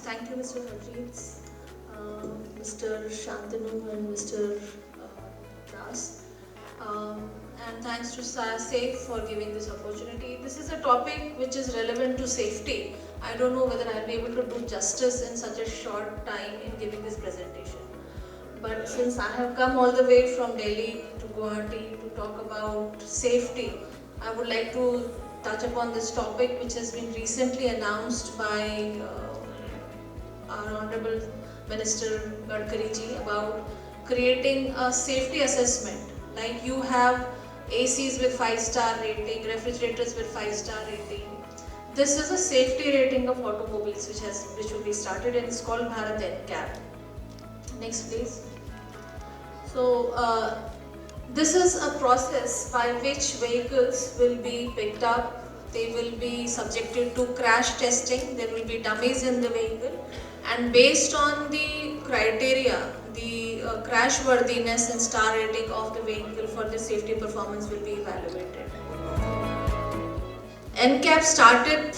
Thank you, Mr. Harjeet, Mr. Shantanu and Mr. Das. And thanks to SAFE for giving this opportunity. This is a topic which is relevant to safety. I don't know whether I'll be able to do justice in such a short time in giving this presentation. But since I have come all the way from Delhi to Guwahati to talk about safety, I would like to touch upon this topic which has been recently announced by our Honorable Minister Gadkari ji about creating a safety assessment. Like you have ACs with 5-star rating, refrigerators with 5-star rating. This is a safety rating of automobiles which will be started, and it's called Bharat NCAP. Next please. So this is a process by which vehicles will be picked up. They will be subjected to crash testing. There will be dummies in the vehicle, and based on the criteria, the crashworthiness and star rating of the vehicle for the safety performance will be evaluated. NCAP started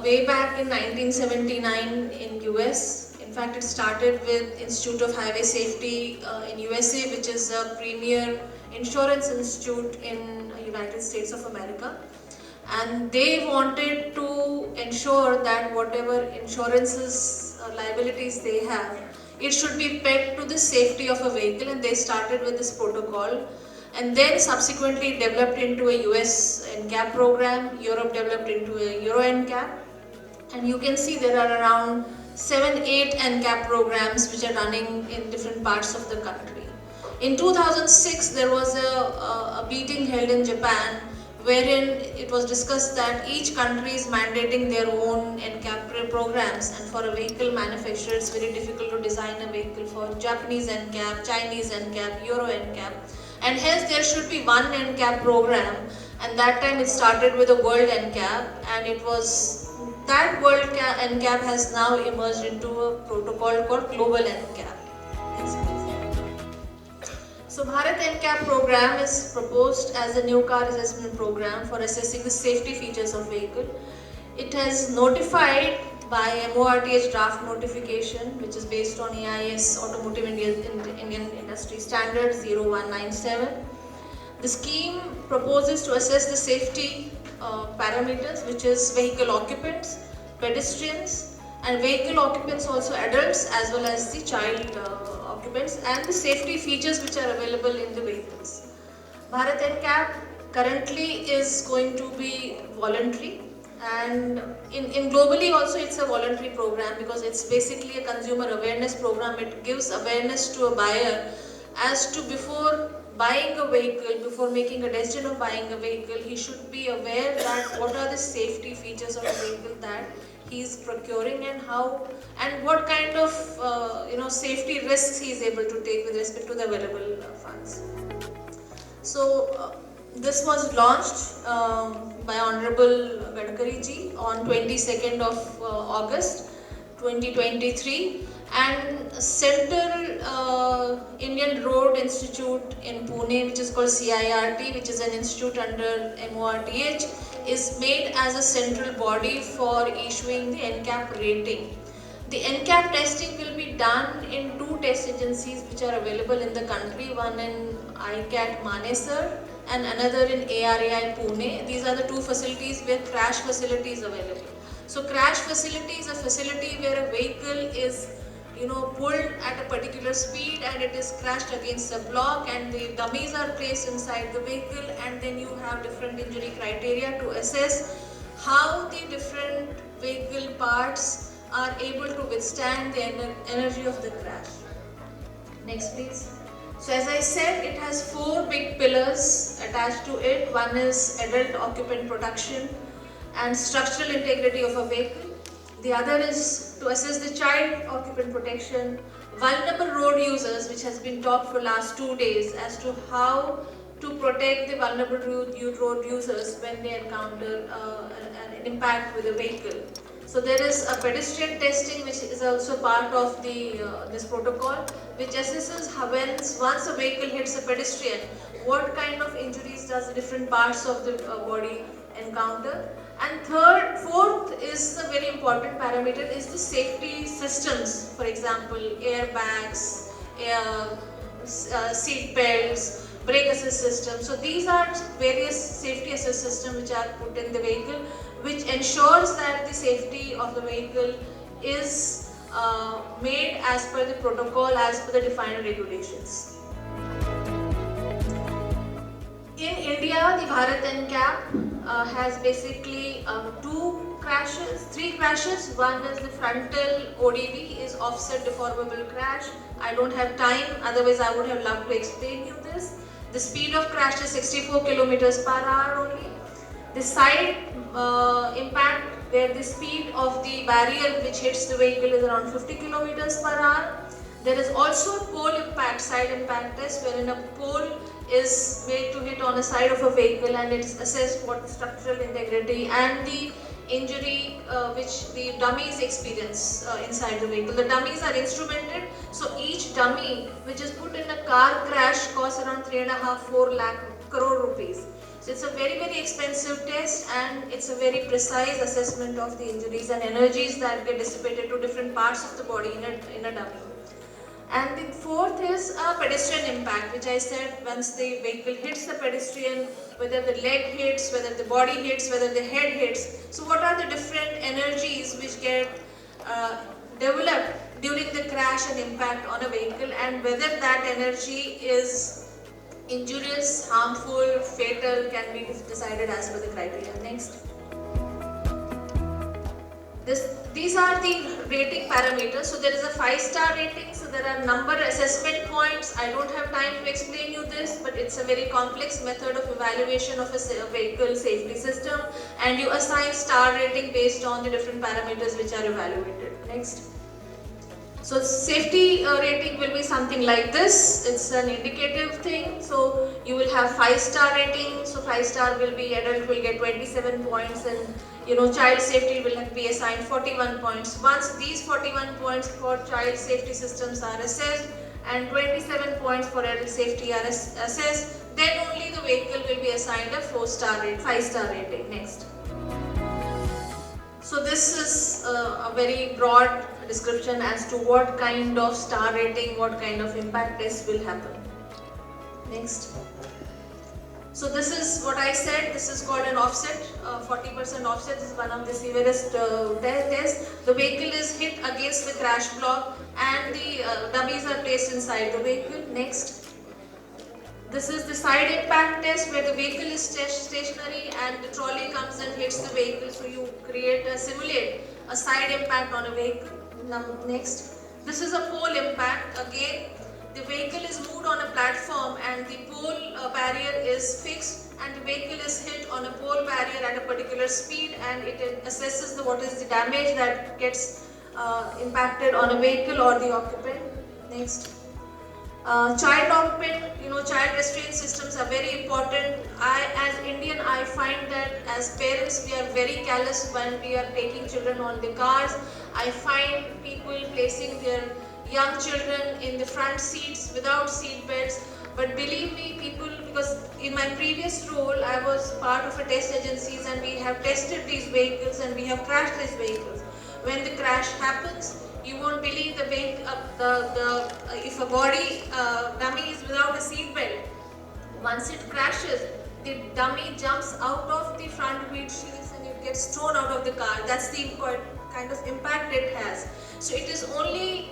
way back in 1979 in US. In fact, it started with Institute of Highway Safety in USA, which is a premier insurance institute in United States of America. And they wanted to ensure that whatever insurances liabilities they have, it should be pegged to the safety of a vehicle, and they started with this protocol, and then subsequently developed into a US NCAP program. Europe developed into a Euro NCAP, and you can see there are around 7-8 NCAP programs which are running in different parts of the country. In 2006, there was a meeting held in Japan wherein it was discussed that each country is mandating their own NCAP programs, and for a vehicle manufacturer it's very difficult to design a vehicle for Japanese NCAP, Chinese NCAP, Euro NCAP, and hence there should be one NCAP program, and that time it started with a World NCAP, and it was that World NCAP has now emerged into a protocol called Global NCAP. So Bharat NCAP program is proposed as a new car assessment program for assessing the safety features of vehicle. It has notified by MORTH draft notification, which is based on AIS Automotive Indian Industry Standard 0197. The scheme proposes to assess the safety parameters, which is vehicle occupants, pedestrians, and vehicle occupants also adults as well as the child occupants, and the safety features which are available in the vehicles. Bharat NCAP currently is going to be voluntary, and in globally also it's a voluntary program because it's basically a consumer awareness program. It gives awareness to a buyer as to before buying a vehicle, before making a decision of buying a vehicle, he should be aware that what are the safety features of a vehicle that he is procuring, and how and what kind of safety risks he is able to take with respect to the available funds. So this was launched by Honorable Gadkari ji on 22nd of August 2023, and Central Indian Road Institute in Pune, which is called CIRT, which is an institute under MORTH, is made as a central body for issuing the NCAP rating. The NCAP testing will be done in 2 test agencies which are available in the country, one in ICAT Manesar and another in ARAI Pune. These are the 2 facilities where crash facility is available. So crash facility is a facility where a vehicle is pulled at a particular speed and it is crashed against a block, and the dummies are placed inside the vehicle, and then you have different injury criteria to assess how the different vehicle parts are able to withstand the energy of the crash. Next please. So as I said, it has 4 big pillars attached to it. One is adult occupant protection and structural integrity of a vehicle. The other is to assess the child occupant protection, vulnerable road users, which has been talked for last 2 days as to how to protect the vulnerable road users when they encounter an impact with a vehicle. So there is a pedestrian testing which is also part of this protocol, which assesses how once a vehicle hits a pedestrian, what kind of injuries does different parts of the body encounter. And fourth is a very important parameter is the safety systems. For example, airbags, seat belts, brake assist system. So these are various safety assist systems which are put in the vehicle, which ensures that the safety of the vehicle is made as per the protocol, as per the defined regulations. In India, the Bharat NCAP has basically three crashes. One is the frontal ODV, is offset deformable crash. I don't have time, otherwise I would have loved to explain you this. The speed of crash is 64 kilometers per hour only. The side impact, where the speed of the barrier which hits the vehicle is around 50 kilometers per hour. There is also a pole impact, side impact test, wherein a pole is made to hit on the side of a vehicle and it is assessed what the structural integrity and the injury which the dummies experience inside the vehicle. The dummies are instrumented, so each dummy which is put in a car crash costs around 3.5-4 lakh crore rupees. So it's a very, very expensive test, and it's a very precise assessment of the injuries and energies that get dissipated to different parts of the body in a dummy. And the fourth is a pedestrian impact, which I said, once the vehicle hits the pedestrian, whether the leg hits, whether the body hits, whether the head hits. So what are the different energies which get developed during the crash and impact on a vehicle, and whether that energy is injurious, harmful, fatal, can be decided as per the criteria. Next. These are the rating parameters. So there is a 5-star rating. So there are number assessment points. I don't have time to explain you this, but it's a very complex method of evaluation of a vehicle safety system, and you assign star rating based on the different parameters which are evaluated. Next. So safety rating will be something like this. It's an indicative thing. So you will have 5-star rating. So 5-star will be adult will get 27 points, and child safety will be assigned 41 points. Once these 41 points for child safety systems are assessed and 27 points for adult safety are assessed, then only the vehicle will be assigned a 5-star rating. Next. So this is a very broad description as to what kind of star rating, what kind of impact test will happen. Next. So this is what I said, this is called an offset, 40% offset is one of the severest tests. The vehicle is hit against the crash block and the dummies are placed inside the vehicle. Next. This is the side impact test, where the vehicle is stationary and the trolley comes and hits the vehicle. So you simulate a side impact on a vehicle. Next. This is a pole impact. Again, the vehicle is moved on a platform and the pole barrier is fixed, and the vehicle is hit on a pole barrier at a particular speed, and it assesses what is the damage that gets impacted on a vehicle or the occupant. Next. Child occupant, child restraint systems are very important. As Indian, I find that as parents we are very callous when we are taking children on the cars. I find people placing their young children in the front seats without seat belts. But believe me, because in my previous role I was part of a test agencies, and we have tested these vehicles and we have crashed these vehicles. When the crash happens, you won't believe if a body dummy is without a seat belt, once it crashes, the dummy jumps out of the front windshields and it gets thrown out of the car. That's the kind of impact it has. So it is only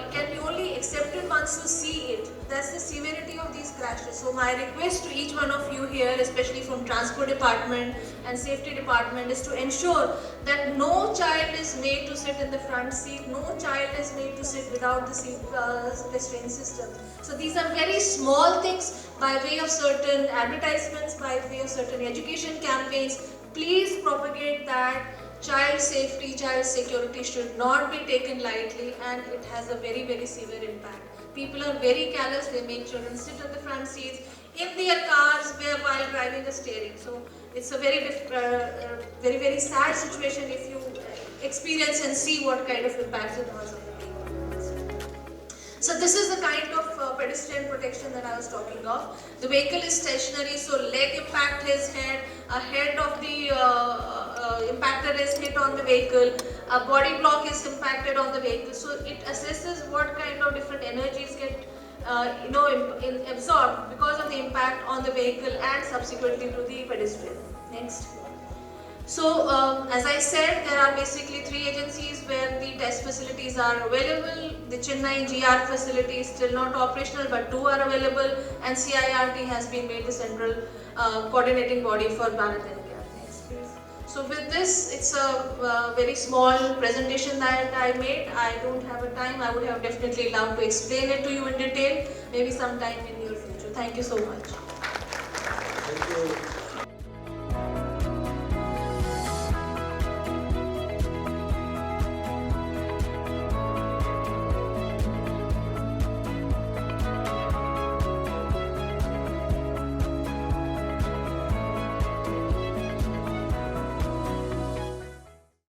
can be only accepted once you see it. That's the severity of these crashes. So my request to each one of you here, especially from transport department and safety department, is to ensure that no child is made to sit in the front seat, no child is made to sit without the seat restraint system. So these are very small things. By way of certain advertisements, by way of certain education campaigns, please propagate that child safety, child security should not be taken lightly, and it has a very, very severe impact. People are very callous, they make children sit on the front seats in their cars while driving the steering. So it's a very, very sad situation if you experience and see what kind of impacts it has on the people. So this is the kind of pedestrian protection that I was talking of. The vehicle is stationary, so leg impact his head, a head of the impactor is hit on the vehicle, a body block is impacted on the vehicle. So it assesses what kind of different energies get absorbed because of the impact on the vehicle and subsequently to the pedestrian. Next. So as I said, there are basically 3 agencies where the test facilities are available. The Chennai GR facility is still not operational, but 2 are available, and CIRT has been made the central coordinating body for Bharat NCAP. Next, please. So with this, it's a very small presentation that I made. I don't have a time. I would have definitely loved to explain it to you in detail, maybe sometime in your future. Thank you so much. Thank you.